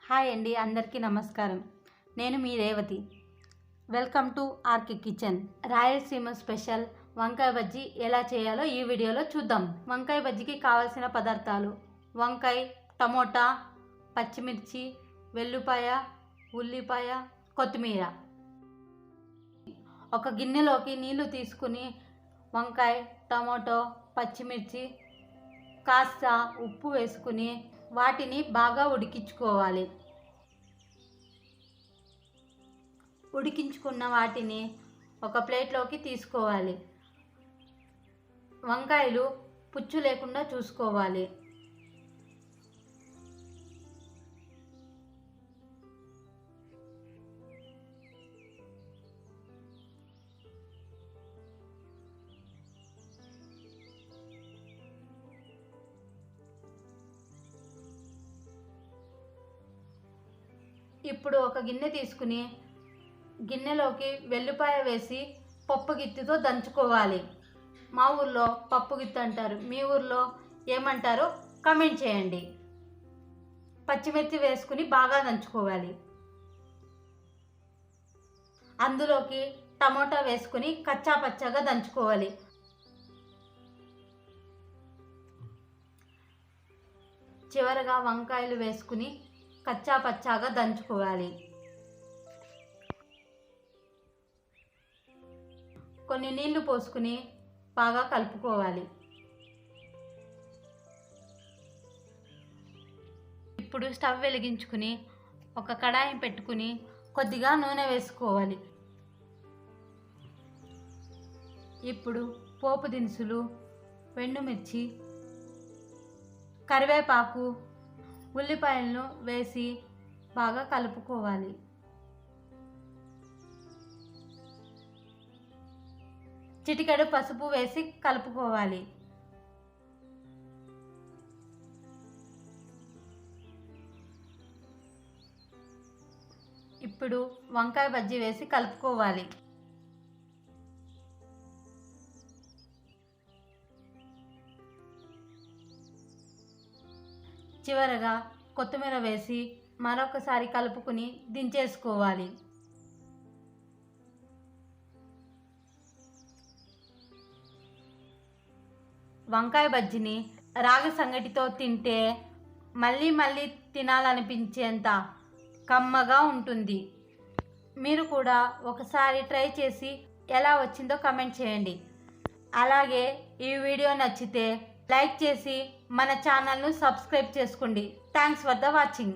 Hi అండి, అందరికీ నమస్కారం. నేను మీ Revathi. Welcome to RK kitchen. Rayalaseema special వంకాయ బజ్జీ ఎలా చేయాలో ఈ వీడియోలో చూద్దాం. వంకాయ బజ్జీకి కావాల్సిన పదార్థాలు: వంకాయ, టమోటా, పచ్చిమిర్చి, వెల్లుల్లిపాయ, ఉల్లిపాయ, కొత్తిమీర. ఒక గిన్నెలోకి నీళ్లు తీసుకుని వంకాయ, టమోటో, పచ్చిమిర్చి, కాస్త ఉప్పు వేసుకుని వాటిని బాగా ఉడికించుకోవాలి. ఉడికించుకున్న వాటిని ఒక ప్లేట్లోకి తీసుకోవాలి. వంకాయలు పుచ్చు లేకుండా చూసుకోవాలి. ఇప్పుడు ఒక గిన్నె తీసుకుని గిన్నెలోకి వెల్లుల్లిపాయ వేసి పప్పు గిత్తితో దంచుకోవాలి. మా ఊర్లో పప్పు గిత్తి అంటారు, మీ ఊర్లో ఏమంటారో కామెంట్ చేయండి. పచ్చిమిర్చి వేసుకుని బాగా దంచుకోవాలి. అందులోకి టమోటా వేసుకుని కచ్చా పచ్చగా దంచుకోవాలి. చివరగా వంకాయలు వేసుకుని కచ్చా పచ్చాగా దంచుకోవాలి. కొన్ని నీళ్లు పోసుకుని బాగా కలుపుకోవాలి. ఇప్పుడు స్టవ్ వెలిగించుకుని ఒక కడాయి పెట్టుకుని కొద్దిగా నూనె వేసుకోవాలి. ఇప్పుడు పోపు దినుసులు, ఎండుమిర్చి, కరివేపాకు, ఉల్లిపాయలను వేసి బాగా కలుపుకోవాలి. చిటికెడు పసుపు వేసి కలుపుకోవాలి. ఇప్పుడు వంకాయ బజ్జీ వేసి కలుపుకోవాలి. చివరగా కొత్తిమీర వేసి మరొకసారి కలుపుకుని దించేసుకోవాలి. వంకాయ బజ్జీని రాగి సంగటితో తింటే మళ్ళీ మళ్ళీ తినాలనిపించేంత కమ్మగా ఉంటుంది. మీరు కూడా ఒకసారి ట్రై చేసి ఎలా వచ్చిందో కామెంట్ చేయండి. అలాగే ఈ వీడియో నచ్చితే లైక్ చేసి మన ఛానల్ను సబ్స్క్రైబ్ చేసుకోండి. Thanks for the watching.